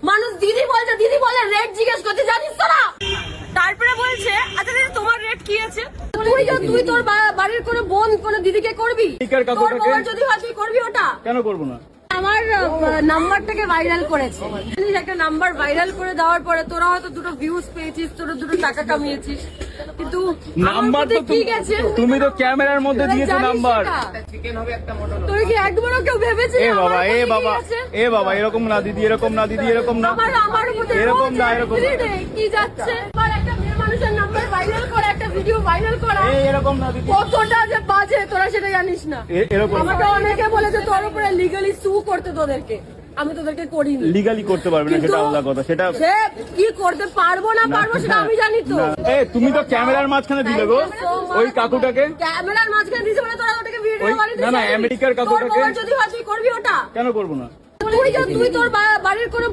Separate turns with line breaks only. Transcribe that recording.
মানুষ দিদি বলছে, দিদি বলে রেট জিজ্ঞেস করতে জানিস তোরা? তারপরে বলছে আচ্ছা দিদি তোমার রেট কি আছে? তুই তোর বাড়ির কোনো বোন কোনো দিদিকে করবি? তোর বউয়ের যদি হয় তুই করবি ওটা?
কেন করবো না?
আমার নাম্বারটাকে ভাইরাল করেছে, একটা নাম্বার ভাইরাল করে দেওয়ার পরে তোরা হয়তো দুটো ভিউজ পেয়েছিস, তোরা দুটো টাকা কামিয়েছিস, কিন্তু
নাম্বার তো
ঠিক আছে,
তুমি তো ক্যামেরার মধ্যে দিয়েছো নাম্বার।
তুই কি একবারও কেউ ভেবেছিস?
এ বাবা এ বাবা এ বাবা এরকম না দিদি, এরকম না দিদি, এরকম না,
আমার মধ্যে
এরকম না, এরকম
কি যাচ্ছে? একটা মেয়ে মানুষের নাম্বার ভাইরাল করে একটা ভিডিও ভাইরাল করা,
এরকম না দিদি,
কতটা যে বাজে তোরা সেটা জানিস না।
এরকম
আমাকে অনেকে বলেছে তোর উপরে লিগালি সু করতে তোদেরকে, আমি তোদেরকে করিনি।
লিগালি করতে পারবে না সেটা আলাদা কথা, সেটা
সে কি করতে পারবো না পারবো সেটা আমি জানি তো।
এ তুমি তো ক্যামেরার মাঝখানে দিলে গো ওই কাকুটাকে,
ক্যামেরার মাঝখানে দিয়েছে বলে তোরা ওটাকে ভিডিও বানিয়ে
না না আমেরিকার কাকুটাকে,
যদি হয় তুই করবি ওটা?
কেন করবো না?
তুই তোর বাড়ির কোনো